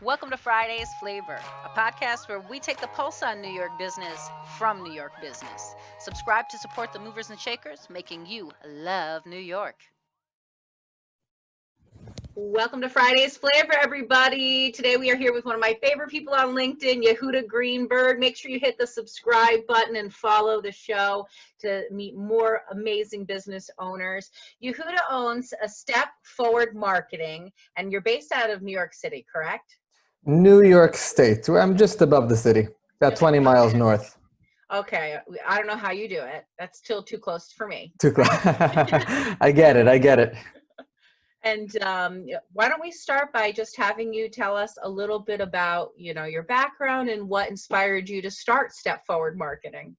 Welcome to Friday's Flavor, a podcast where we take the pulse on New York business from New York business. Subscribe to support the movers and shakers, making you love New York. Welcome to Friday's Flavor, everybody. Today we are here with one of my favorite people on LinkedIn, Yehudah Greenberg. Make sure you hit the subscribe button and follow the show to meet more amazing business owners. Yehudah owns a Step Forward Marketing, and you're based out of New York City, correct? New York State, where I'm just above the city, about 20 miles north. Okay, I don't know how you do it. That's still too close for me. Too close. I get it. And why don't we start by just having you tell us a little bit about, your background and what inspired you to start Step Forward Marketing?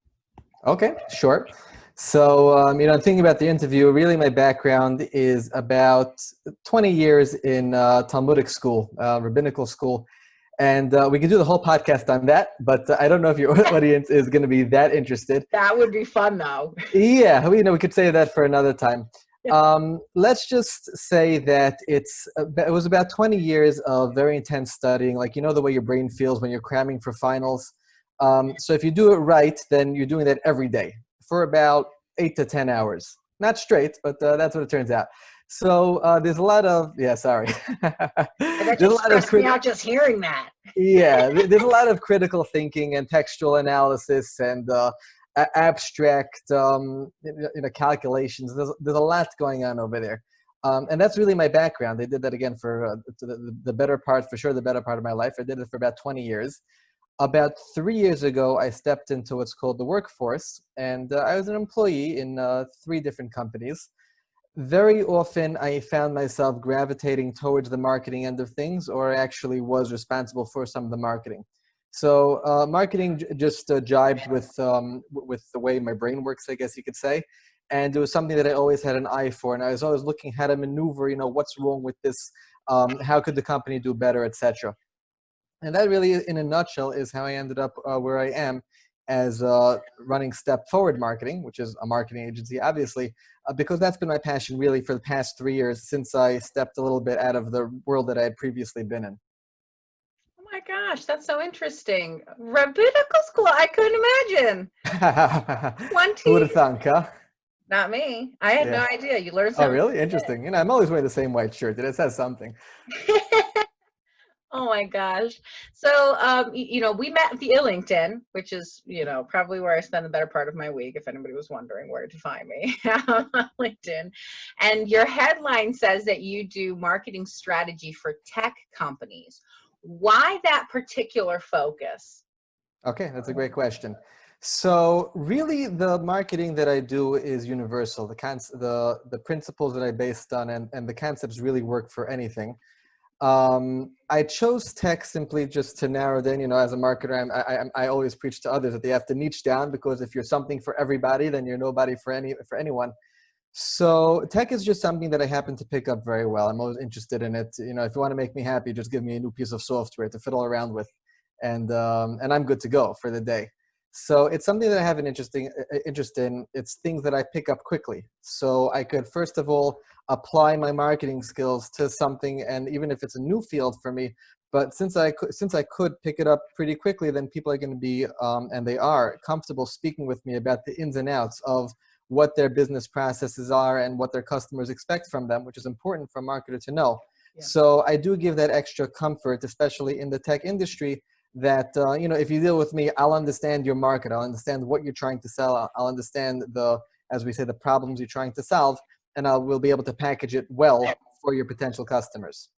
Okay, sure. So, thinking about the interview, really my background is about 20 years in Talmudic school, rabbinical school. And we could do the whole podcast on that, but I don't know if your audience is going to be that interested. That would be fun, though. Yeah, we could save that for another time. Let's just say that it was about 20 years of very intense studying, like, the way your brain feels when you're cramming for finals. So if you do it right, then you're doing that every day for about 8 to 10 hours. Not straight, but that's what it turns out. So there's a lot of, sorry. That just stressed me out just hearing that. Yeah, there's a lot of critical thinking and textual analysis and abstract calculations. There's a lot going on over there. And that's really my background. I did that again for the better part of my life. I did it for about 20 years. About 3 years ago, I stepped into what's called the workforce, and I was an employee in 3 different companies. Very often, I found myself gravitating towards the marketing end of things, or I actually was responsible for some of the marketing. So marketing just jibed with the way my brain works, I guess you could say. And it was something that I always had an eye for. And I was always looking how to maneuver, what's wrong with this? How could the company do better, etc. And that really, in a nutshell, is how I ended up where I am as running Step Forward Marketing, which is a marketing agency, obviously, because that's been my passion really for the past 3 years since I stepped a little bit out of the world that I had previously been in. Oh my gosh, that's so interesting. Rabbinical school, I couldn't imagine. 20? Who would have thunk, huh? Not me. I had no idea. You learned something. Oh, really? Interesting. I'm always wearing the same white shirt. It says something. Oh my gosh. So, we met via LinkedIn, which is, probably where I spend the better part of my week, if anybody was wondering where to find me on LinkedIn. And your headline says that you do marketing strategy for tech companies. Why that particular focus? Okay, that's a great question. So really the marketing that I do is universal. The principles that I based on and the concepts really work for anything. I chose tech simply just to narrow down, as a marketer, I always preach to others that they have to niche down, because if you're something for everybody, then you're nobody for anyone. So tech is just something that I happen to pick up very well. I'm always interested in it. If you want to make me happy, just give me a new piece of software to fiddle around with, and I'm good to go for the day. So it's something that I have an interest in. It's things that I pick up quickly. So I could, first of all, apply my marketing skills to something, and even if it's a new field for me, but since I could pick it up pretty quickly, then people are going to be, and they are, comfortable speaking with me about the ins and outs of what their business processes are and what their customers expect from them, which is important for a marketer to know. Yeah. So I do give that extra comfort, especially in the tech industry, that, if you deal with me, I'll understand your market. I'll understand what you're trying to sell. I'll understand as we say, the problems you're trying to solve, and we'll be able to package it well for your potential customers.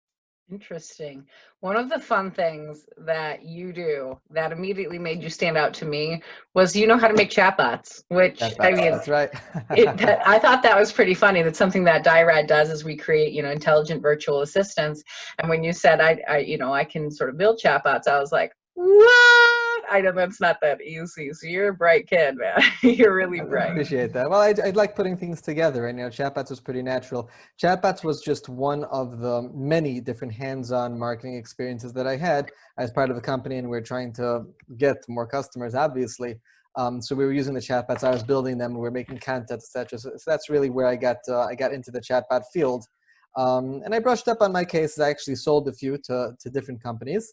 Interesting. One of the fun things that you do that immediately made you stand out to me was you know how to make chatbots, which that's right. I thought that was pretty funny. That's something that Dyrad does, is we create, intelligent virtual assistants. And when you said I can sort of build chatbots, I was like, what? I know that's not that easy. So you're a bright kid, man. You're really bright. I appreciate that. Well, I like putting things together, and chatbots was pretty natural. Chatbots was just one of the many different hands-on marketing experiences that I had as part of the company, and we're trying to get more customers, obviously. So we were using the chatbots. I was building them. We were making content, etc. So that's really where I got into the chatbot field. And I brushed up on my cases. I actually sold a few to different companies,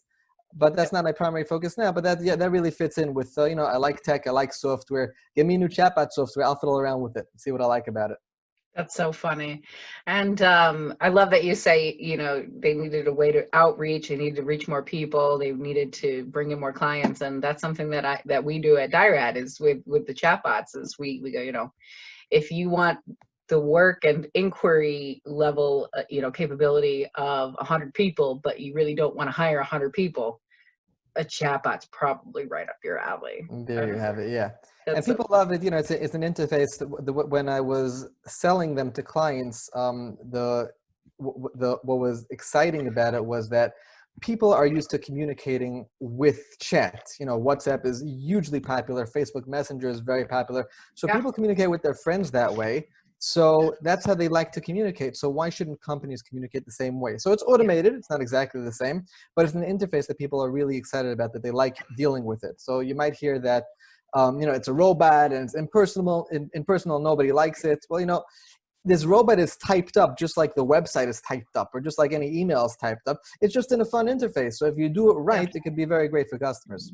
but that's not my primary focus now. But that really fits in with, I like tech, I like software. Give me new chatbot software. I'll fiddle around with it, see what I like about it. That's so funny. And I love that you say, they needed a way to outreach, they needed to reach more people, they needed to bring in more clients. And that's something that we do at Dirad is with the chatbots is we go, if you want the work and inquiry level, capability of 100 people, but you really don't want to hire 100 people, a chatbot's probably right up your alley. There you have it. Yeah. And That's people love it. It's an interface. When I was selling them to clients, what was exciting about it was that people are used to communicating with chat. WhatsApp is hugely popular. Facebook Messenger is very popular. So people communicate with their friends that way. So that's how they like to communicate. So why shouldn't companies communicate the same way? So it's automated. It's not exactly the same, but it's an interface that people are really excited about, that they like dealing with it. So you might hear that, it's a robot and it's impersonal. Impersonal, nobody likes it. Well, this robot is typed up just like the website is typed up, or just like any email is typed up. It's just in a fun interface. So if you do it right, it could be very great for customers.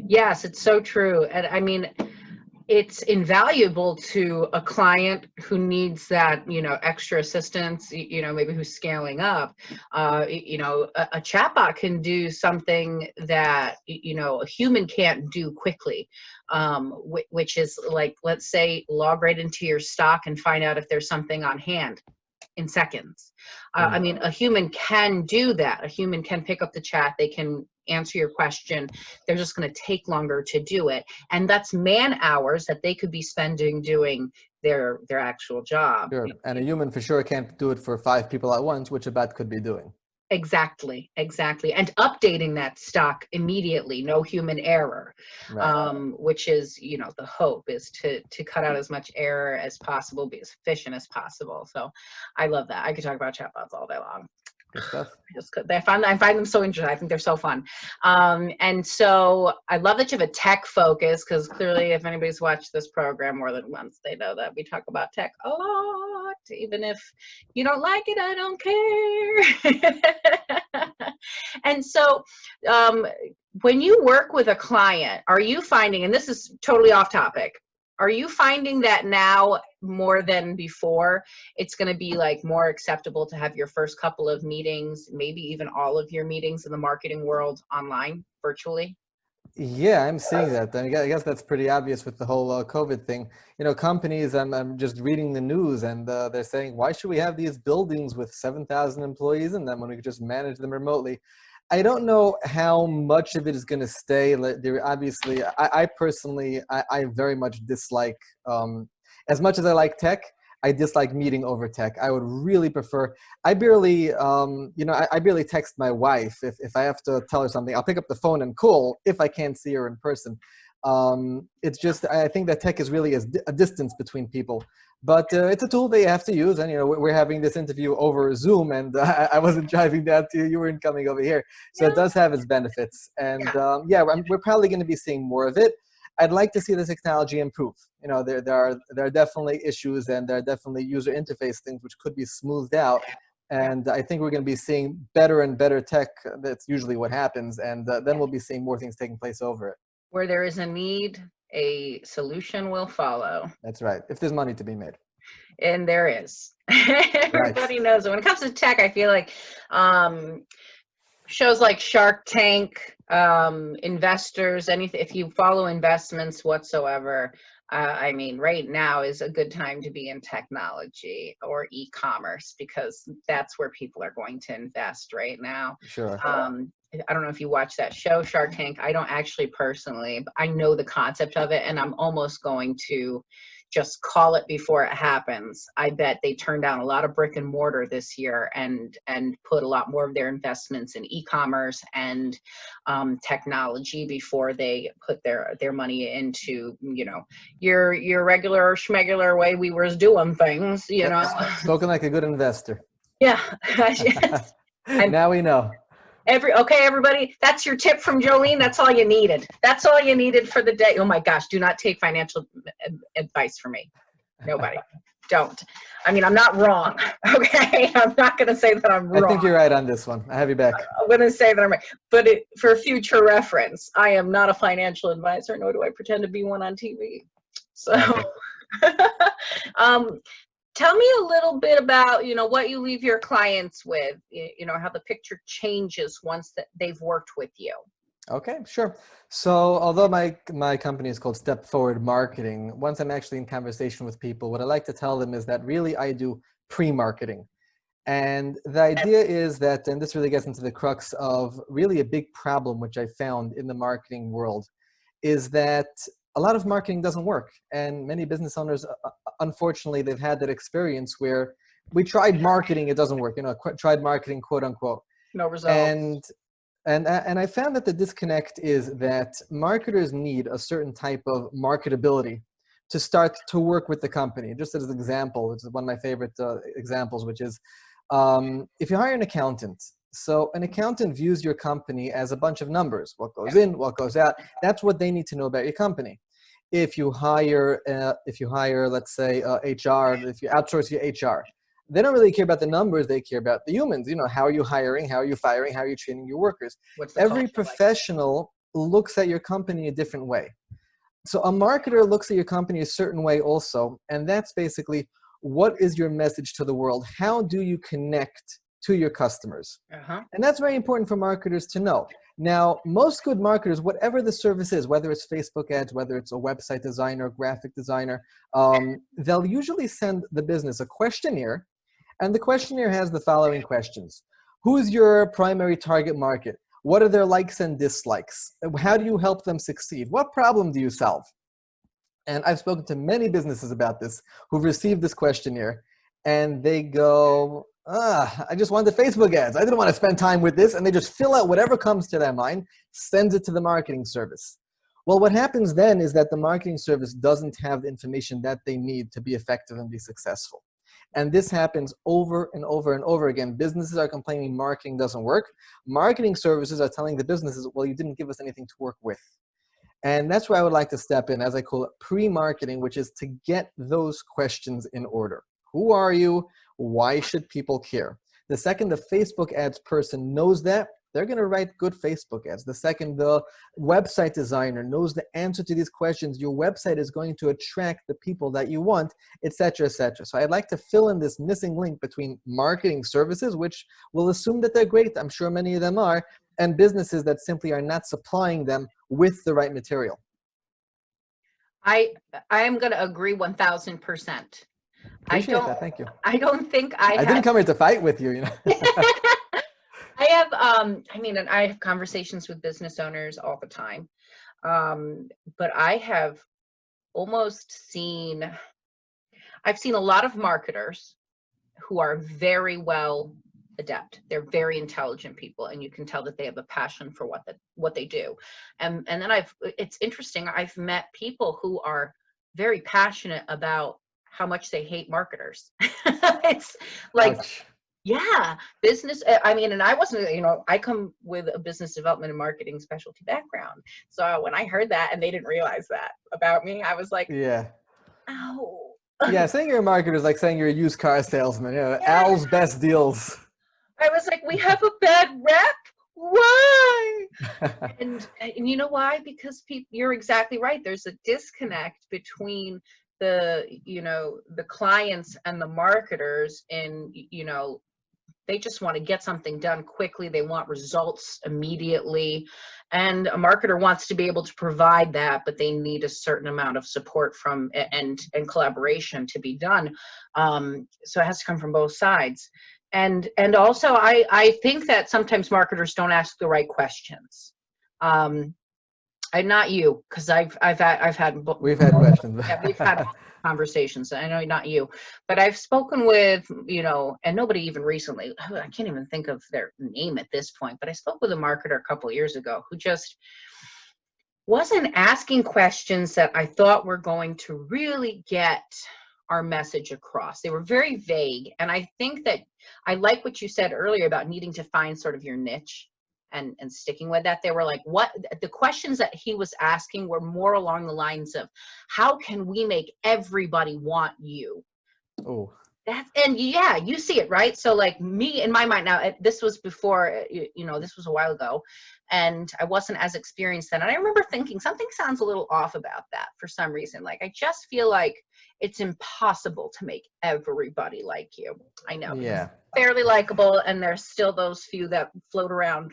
Yes, it's so true. And I mean, it's invaluable to a client who needs that, extra assistance, maybe who's scaling up. A chatbot can do something that, a human can't do quickly, which is like, let's say, log right into your stock and find out if there's something on hand in seconds. I mean, a human can do that. A human can pick up the chat. They can answer your question. They're just going to take longer to do it. And that's man hours that they could be spending doing their actual job. Sure. And a human for sure can't do it for 5 people at once, which a bot could be doing. Exactly. And updating that stock immediately, no human error, right. Which is, the hope is to cut out as much error as possible, be as efficient as possible. So I love that. I could talk about chatbots all day long. Good stuff. I find them so interesting. I think they're so fun. And so I love that you have a tech focus, because clearly if anybody's watched this program more than once, they know that we talk about tech a lot. Even if you don't like it, I don't care. And so when you work with a client, are you finding, and this is totally off topic, are you finding that now more than before, it's going to be like more acceptable to have your first couple of meetings, maybe even all of your meetings in the marketing world online, virtually? Yeah, I'm seeing that. I guess that's pretty obvious with the whole COVID thing. Companies, I'm just reading the news, and they're saying, why should we have these buildings with 7,000 employees in them when we could just manage them remotely? I don't know how much of it is going to stay. There, obviously, I personally, I very much dislike, as much as I like tech, I dislike meeting over tech. I would really prefer, I barely, I barely text my wife. If I have to tell her something, I'll pick up the phone and call if I can't see her in person. It's just, I think that tech is really a distance between people. But it's a tool that you have to use. And, we're having this interview over Zoom, and I wasn't driving down to you. You weren't coming over here. So it does have its benefits. And we're probably going to be seeing more of it. I'd like to see the technology improve. There are definitely issues, and there are definitely user interface things which could be smoothed out. And I think we're going to be seeing better and better tech. That's usually what happens. And then we'll be seeing more things taking place over it. Where there is a need, a solution will follow. That's right. If there's money to be made. And there is. Everybody knows it. When it comes to tech, I feel like shows like Shark Tank, investors, anything, if you follow investments whatsoever, I mean, right now is a good time to be in technology or e-commerce, because that's where people are going to invest right now. Sure. I don't know if you watch that show, Shark Tank. I don't actually personally, but I know the concept of it, and I'm almost going to just call it before it happens. I bet they turned down a lot of brick and mortar this year and put a lot more of their investments in e-commerce and technology before they put their money into, your regular schmegular way we were doing things, Spoken like a good investor. Yeah. Yes. And now we know. Okay, everybody, that's your tip from Jolene. That's all you needed. That's all you needed for the day. Oh my gosh, do not take financial advice from me. Nobody. don't. I mean, I'm not wrong. Okay. I'm not going to say that I'm wrong. I think you're right on this one. I have you back. I'm going to say that I'm right. But for future reference, I am not a financial advisor, nor do I pretend to be one on TV. So, Okay. Tell me a little bit about, what you leave your clients with, how the picture changes once that they've worked with you. Okay, sure. So although my company is called Step Forward Marketing, once I'm actually in conversation with people, what I like to tell them is that really I do pre-marketing. And the idea is that, and this really gets into the crux of really a big problem which I found in the marketing world, is that a lot of marketing doesn't work. And many business owners, unfortunately, they've had that experience where we tried marketing, it doesn't work, tried marketing, quote unquote. No results. And I found that the disconnect is that marketers need a certain type of marketability to start to work with the company. Just as an example, it's one of my favorite examples, which is if you hire an accountant, so an accountant views your company as a bunch of numbers, what goes in, what goes out. That's what they need to know about your company. If you hire, let's say, HR, if you outsource your HR, they don't really care about the numbers. They care about the humans. How are you hiring? How are you firing? How are you training your workers? Every professional looks at your company a different way. So a marketer looks at your company a certain way also. And that's basically, what is your message to the world? How do you connect to your customers? And that's very important for marketers to know. Now, most good marketers, whatever the service is, whether it's Facebook ads, whether it's a website designer, graphic designer, they'll usually send the business a questionnaire. And the questionnaire has the following questions. Who is your primary target market? What are their likes and dislikes? How do you help them succeed? What problem do you solve? And I've spoken to many businesses about this who've received this questionnaire, and they go, I just wanted Facebook ads. I didn't want to spend time with this. And they just fill out whatever comes to their mind, sends it to the marketing service. Well, what happens then is that the marketing service doesn't have the information that they need to be effective and be successful. And this happens over and over and over again. Businesses are complaining marketing doesn't work. Marketing services are telling the businesses, well, you didn't give us anything to work with. And that's where I would like to step in, as I call it, pre-marketing, which is to get those questions in order. Who are you? Why should people care? The second the Facebook ads person knows that, they're going to write good Facebook ads. The second the website designer knows the answer to these questions, your website is going to attract the people that you want, etc., etc. So I'd like to fill in this missing link between marketing services, which will assume that they're great, I'm sure many of them are, and businesses that simply are not supplying them with the right material. I am going to agree 1,000%. Appreciate that. Thank you. I don't think I didn't come here to fight with you, I have, and I have conversations with business owners all the time. But I have I've seen a lot of marketers who are very well adept. They're very intelligent people, and you can tell that they have a passion for what they do. And then it's interesting. I've met people who are very passionate about how much they hate marketers. It's like, ouch. Yeah, business. And I wasn't, I come with a business development and marketing specialty background. So when I heard that and they didn't realize that about me, I was like, yeah. Ow. Yeah, saying you're a marketer is like saying you're a used car salesman. Al's best deals. I was like, we have a bad rep. Why? and you know why? Because you're exactly right. There's a disconnect between the clients and the marketers, and they just want to get something done quickly. They want results immediately, and a marketer wants to be able to provide that, but they need a certain amount of support from and collaboration to be done. So it has to come from both sides. And also I think that sometimes marketers don't ask the right questions. Not you, because we've had questions. Yeah, we've had conversations. I know not you, but I've spoken with, and nobody even recently, I can't even think of their name at this point, but I spoke with a marketer a couple of years ago who just wasn't asking questions that I thought were going to really get our message across. They were very vague. And I think that I like what you said earlier about needing to find sort of your niche. And sticking with that. They were like, the questions that he was asking were more along the lines of, how can we make everybody want you? Oh, And yeah, you see it, right? So like me in my mind now, this was before, this was a while ago, and I wasn't as experienced then. And I remember thinking something sounds a little off about that for some reason. Like, I just feel like it's impossible to make everybody like you. I know you're yeah. fairly likable, and there's still those few that float around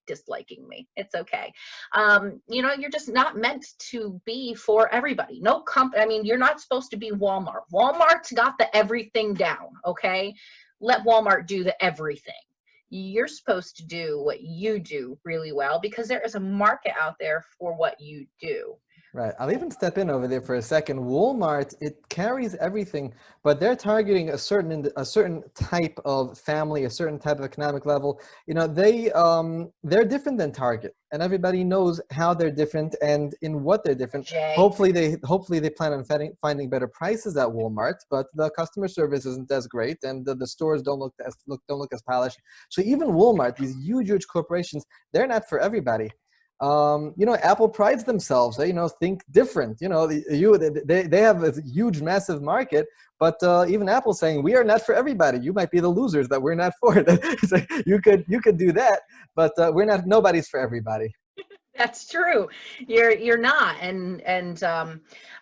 disliking me. It's okay. You're just not meant to be for everybody. No company. I mean, you're not supposed to be Walmart. Walmart's got the everything down. Okay, let Walmart do the everything. You're supposed to do what you do really well, because there is a market out there for what you do. Right. I'll even step in over there for a second. Walmart, it carries everything, but they're targeting a certain type of family, a certain type of economic level. They're different than Target, and everybody knows how they're different and in what they're different. Jay. Hopefully they plan on finding better prices at Walmart, but the customer service isn't as great, and the stores don't look as polished. So even Walmart, these huge corporations, they're not for everybody. Apple prides themselves. They, think different. They have a huge, massive market, but even Apple's saying we are not for everybody. You might be the losers that we're not for. So you could do that, but we're not. Nobody's for everybody. That's true. You're not, and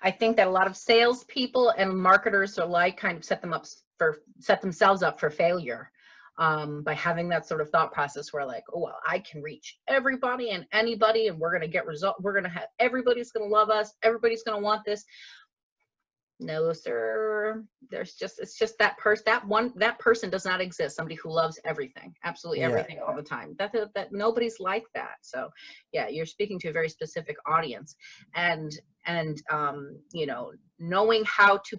I think that a lot of salespeople and marketers alike kind of set themselves up for failure, by having that sort of thought process where, like, oh well, I can reach everybody and anybody, and we're gonna get We're gonna have everybody's gonna love us. Everybody's gonna want this. No, sir. It's just that person does not exist. Somebody who loves everything, absolutely everything, all the time. That nobody's like that. So yeah, you're speaking to a very specific audience, and knowing how to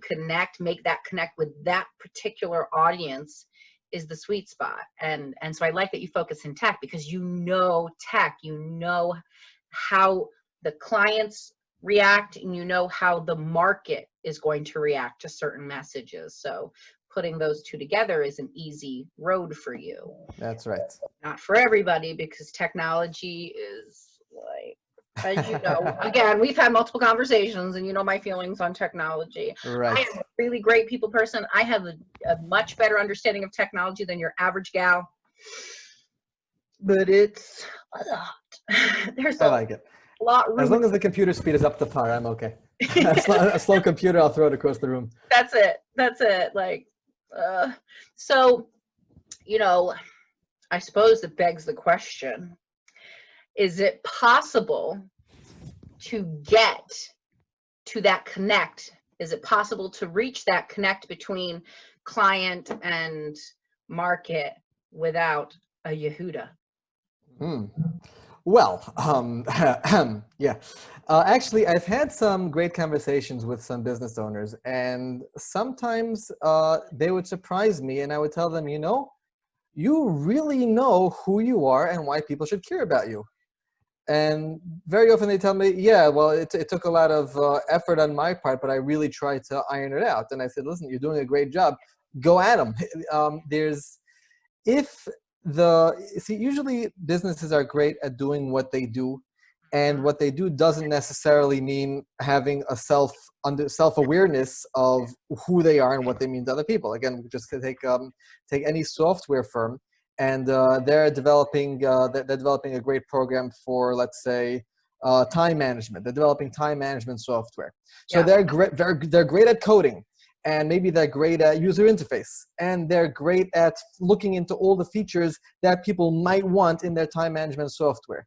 make that connect with that particular audience is the sweet spot. And so I like that you focus in tech, because tech, how the clients react, and how the market is going to react to certain messages. So putting those two together is an easy road for you. That's right. Not for everybody, because technology is like, as you know, again, we've had multiple conversations, and my feelings on technology. Right. I am a really great people person. I have a much better understanding of technology than your average gal, but it's a lot. There's I like it. lot. As long as the computer speed is up to par, I'm okay. A slow computer, I'll throw it across the room. That's it. Like, so, I suppose it begs the question, is it possible to get to that connect? Is it possible to reach that connect between client and market without a Yehudah? Well, yeah. Actually, I've had some great conversations with some business owners, and sometimes they would surprise me, and I would tell them, you really know who you are and why people should care about you. And very often they tell me, yeah, well, it took a lot of effort on my part, but I really tried to iron it out. And I said, listen, you're doing a great job. Go at them. Usually businesses are great at doing what they do, and what they do doesn't necessarily mean having a self-awareness of who they are and what they mean to other people. Again, just to take any software firm, and they're developing a great program for, let's say, time management. They're developing time management software. So yeah. They're great at coding. And maybe they're great at user interface, and they're great at looking into all the features that people might want in their time management software.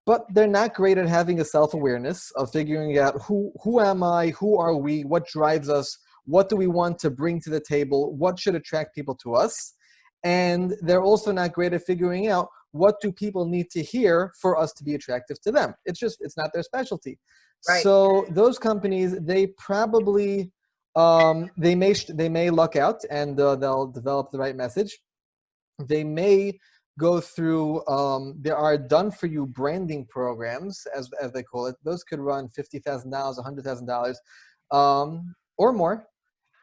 But they're not great at having a self-awareness of figuring out who am I, who are we, what drives us, what do we want to bring to the table, what should attract people to us. And they're also not great at figuring out what do people need to hear for us to be attractive to them. It's not their specialty. Right. So those companies, they probably... they may luck out, and they'll develop the right message. They may go through, there are done-for-you branding programs, as they call it. Those could run $50,000, $100,000, or more.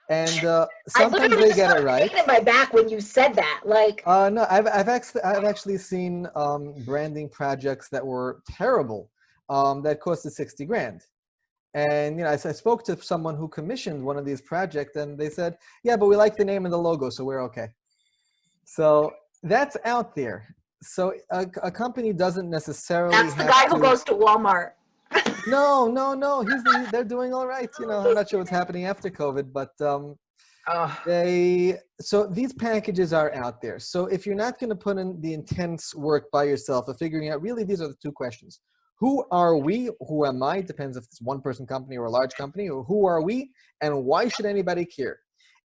And sometimes they get it right. In my back when you said that, like. No, I've actually seen branding projects that were terrible, that costed $60,000. And I spoke to someone who commissioned one of these projects, and they said, yeah, but we like the name and the logo, so we're okay. So that's out there. So a company doesn't necessarily That's the have guy to. who goes to Walmart. No. They're doing all right. I'm not sure what's happening after COVID, but so these packages are out there. So if you're not going to put in the intense work by yourself of figuring out, really, these are the two questions. Who are we? Who am I? Depends if it's one person company or a large company, or who are we? And why should anybody care?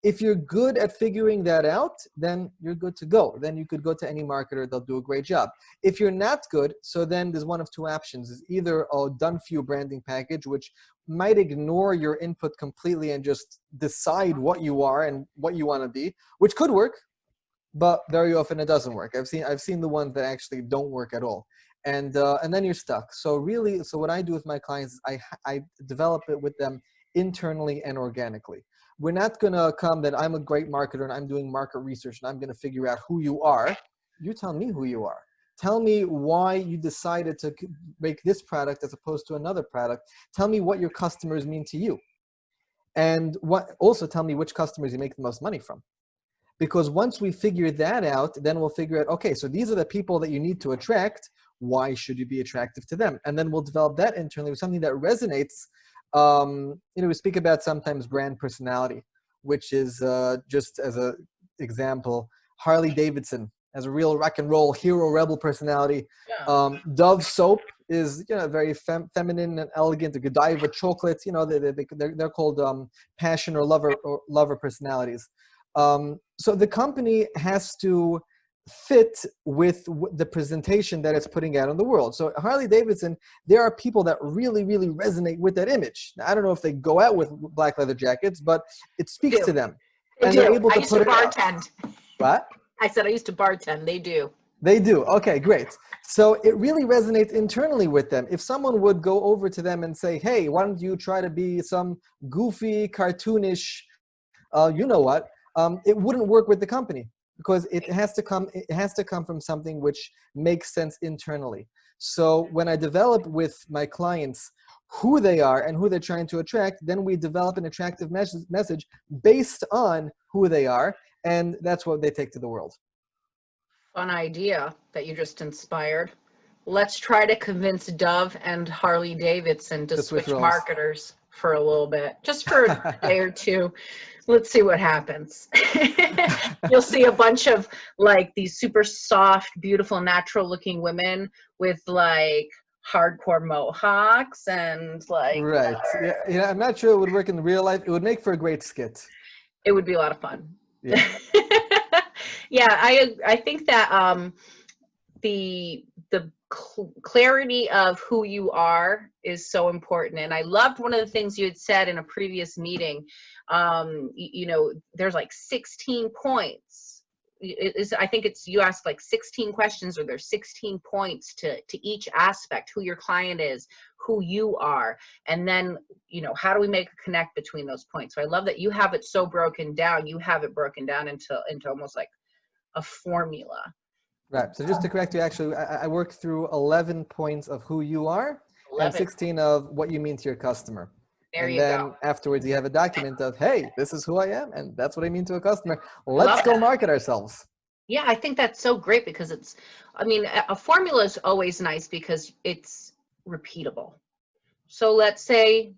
If you're good at figuring that out, then you're good to go. Then you could go to any marketer, they'll do a great job. If you're not good, so then there's one of two options. Is either a done-for-you branding package, which might ignore your input completely and just decide what you are and what you want to be, which could work, but very often it doesn't work. I've seen the ones that actually don't work at all. And then you're stuck. So really, what I do with my clients is I develop it with them internally and organically. We're not going to come that I'm a great marketer and I'm doing market research and I'm going to figure out who you are. You tell me who you are. Tell me why you decided to make this product as opposed to another product. Tell me what your customers mean to you. And also tell me which customers you make the most money from. Because once we figure that out, then we'll figure out, okay, so these are the people that you need to attract. Why should you be attractive to them? And then we'll develop that internally with something that resonates. We speak about sometimes brand personality, which is just as an example, Harley Davidson has a real rock and roll hero rebel personality. Yeah. Dove soap is very feminine and elegant. The Godiva chocolates, they're called passion or lover personalities. So the company has to fit with the presentation that it's putting out in the world. So Harley Davidson, there are people that really, really resonate with that image. Now, I don't know if they go out with black leather jackets, but it speaks to them. They and do. They're able to I used put to it out. bartend. What? I said I used to bartend. They do. They do. Okay, great. So it really resonates internally with them. If someone would go over to them and say, hey, why don't you try to be some goofy, cartoonish, it wouldn't work with the company. Because it has to come from something which makes sense internally. So when I develop with my clients who they are and who they're trying to attract, then we develop an attractive message based on who they are, and that's what they take to the world. Fun idea that you just inspired. Let's try to convince Dove and Harley Davidson to switch marketers for a little bit, just for a day or two. Let's see what happens. You'll see a bunch of these super soft, beautiful, natural looking women with hardcore mohawks and Right. Yeah, I'm not sure it would work in real life. It would make for a great skit. It would be a lot of fun. Yeah. Yeah, I think that the clarity of who you are is so important. And I loved one of the things you had said in a previous meeting. There's 16 points. I think you asked 16 questions, or there's 16 points to each aspect: who your client is, who you are, and then how do we make a connect between those points. So I love that you have it so broken down. You have it broken down into almost like a formula. Right. So just to correct you, actually, I work through 11 points of who you are 11. And 16 of what you mean to your customer. There and you then go. Afterwards, you have a document of, hey, this is who I am, and that's what I mean to a customer. Let's go market ourselves. Yeah, I think that's so great because a formula is always nice because it's repeatable. So let's say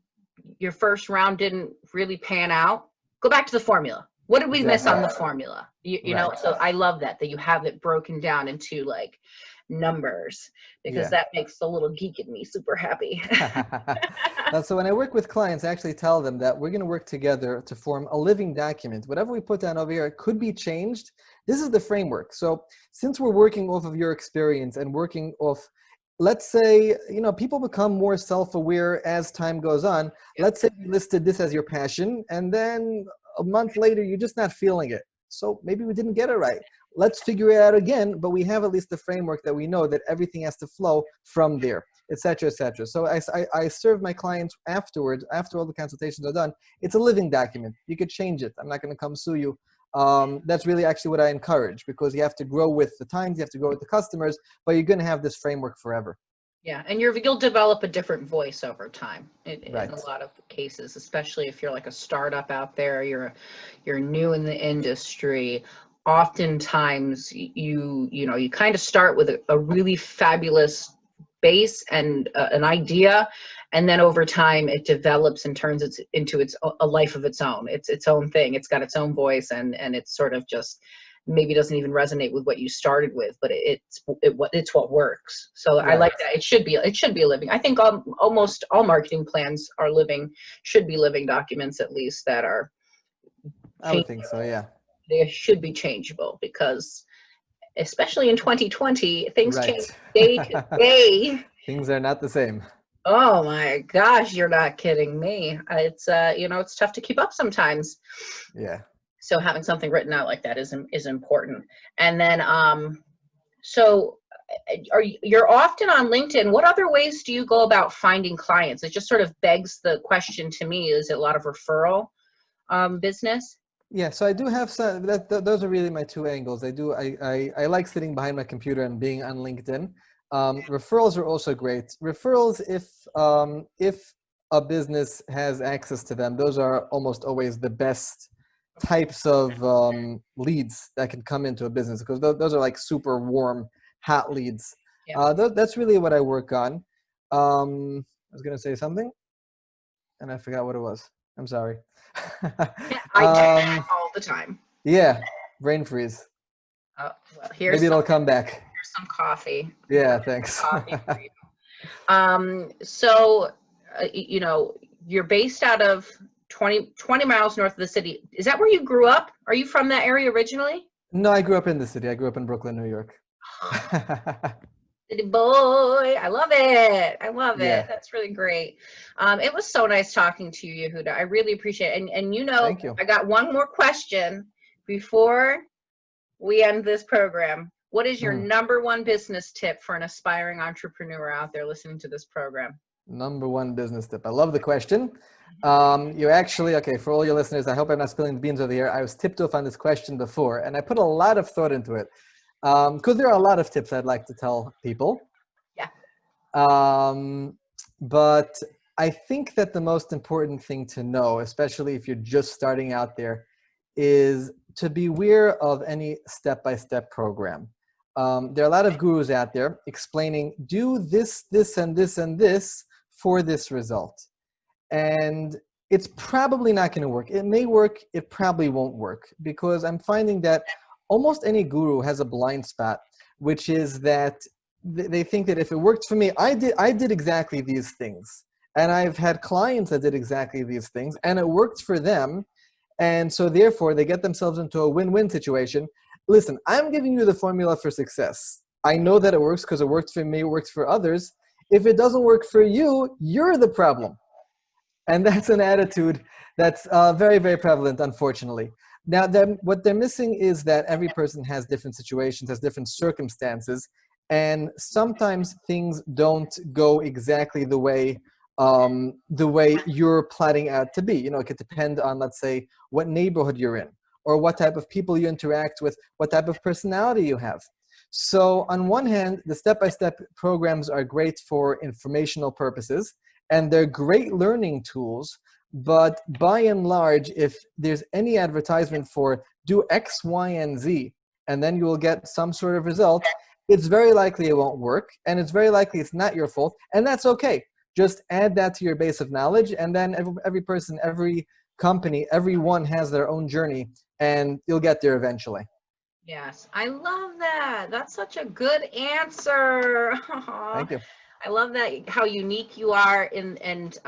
your first round didn't really pan out. Go back to the formula. What did we miss on the formula? You know, so I love that you have it broken down into numbers, because that makes the little geek in me super happy. So when I work with clients, I actually tell them that we're going to work together to form a living document. Whatever we put down over here could be changed. This is the framework. So since we're working off of your experience and working off, let's say, people become more self-aware as time goes on. Let's say you listed this as your passion, and then a month later, you're just not feeling it. So maybe we didn't get it right. Let's figure it out again, but we have at least the framework that we know that everything has to flow from there, et cetera, et cetera. So I serve my clients afterwards, after all the consultations are done. It's a living document. You could change it. I'm not going to come sue you. That's really actually what I encourage, because you have to grow with the times, you have to grow with the customers, but you're going to have this framework forever. Yeah, and you'll develop a different voice over time in Right. a lot of cases, especially if you're like a startup out there, you're new in the industry. Oftentimes, you kind of start with a really fabulous base and an idea, and then over time it develops and turns into a life of its own. It's its own thing. It's got its own voice, and it's sort of just maybe doesn't even resonate with what you started with, but it's what works. So I Right. like that. It should be a living. I think almost all marketing plans are should be living documents, at least, that are I would think so, yeah. they should be changeable, because especially in 2020, things Right. change day to day. Things are not the same. Oh my gosh, you're not kidding me. It's it's tough to keep up sometimes. Yeah. So having something written out like that is important. And then so you're often on LinkedIn. What other ways do you go about finding clients? It just sort of begs the question to me, is it a lot of referral business? Yeah, so I do have some, those are really my two angles. I like sitting behind my computer and being on LinkedIn. Referrals are also great. Referrals, if a business has access to them, those are almost always the best types of leads that can come into a business, because those are like super warm, hot leads. Yeah. That's really what I work on. I was going to say something and I forgot what it was. I'm sorry. I do all the time. Yeah, brain freeze. Oh, well, Maybe it'll come back. Here's some coffee. Yeah, thanks. Coffee for you. So, you're based out of 20 miles north of the city. Is that where you grew up? Are you from that area originally? No, I grew up in the city. I grew up in Brooklyn, New York. City boy, I love it. I love Yeah. it. That's really great. It was so nice talking to you, Yehudah. I really appreciate it. And Thank you. I got one more question before we end this program. What is your number one business tip for an aspiring entrepreneur out there listening to this program? Number one business tip. I love the question. You actually, okay, for all your listeners, I hope I'm not spilling the beans over here. I was tipped off on this question before, and I put a lot of thought into it, because there are a lot of tips I'd like to tell people. Yeah. But I think that the most important thing to know, especially if you're just starting out there, is to beware of any step-by-step program. There are a lot of gurus out there explaining, do this, this, and this, and this for this result. And it's probably not going to work. It may work, it probably won't work, because I'm finding that almost any guru has a blind spot, which is that they think that if it worked for me, I did exactly these things. And I've had clients that did exactly these things, and it worked for them. And so therefore, they get themselves into a win-win situation. Listen, I'm giving you the formula for success. I know that it works because it worked for me, it works for others. If it doesn't work for you, you're the problem. And that's an attitude that's very, very prevalent, unfortunately. Now, what they're missing is that every person has different situations, has different circumstances, and sometimes things don't go exactly the way you're plotting out to be. You know, it could depend on, let's say, what neighborhood you're in, or what type of people you interact with, what type of personality you have. So on one hand, the step-by-step programs are great for informational purposes, and they're great learning tools. But by and large, if there's any advertisement for do X, Y, and Z, and then you will get some sort of result, it's very likely it won't work, and it's very likely it's not your fault, and that's okay. Just add that to your base of knowledge, and then every person, every company, everyone has their own journey, and you'll get there eventually. Yes, I love that. That's such a good answer. Thank you. I love that, how unique you are, and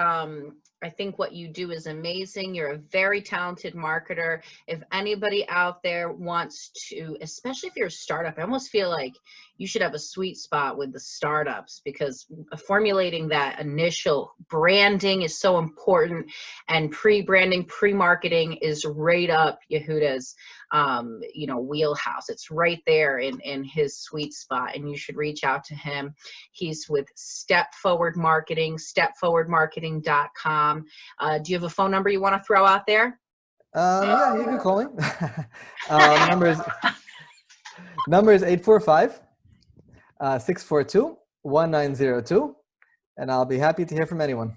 I think what you do is amazing. You're a very talented marketer. If anybody out there wants to, especially if you're a startup, I almost feel like you should have a sweet spot with the startups, because formulating that initial branding is so important, and pre-branding, pre-marketing is right up Yehudah's wheelhouse. It's right there in his sweet spot, and you should reach out to him. He's with Step Forward Marketing, stepforwardmarketing.com. Do you have a phone number you want to throw out there? Yeah, you can call me. Number is 845-642-8255. 1902, and I'll be happy to hear from anyone.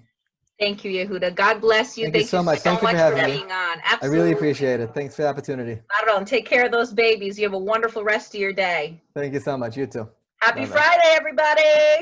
Thank you, Yehudah. God bless you. Thank you so much. Thank you for having me. Being on. Absolutely. I really appreciate it. Thanks for the opportunity. Not at all. And take care of those babies. You have a wonderful rest of your day. Thank you so much. You too. Happy Bye-bye. Friday, everybody.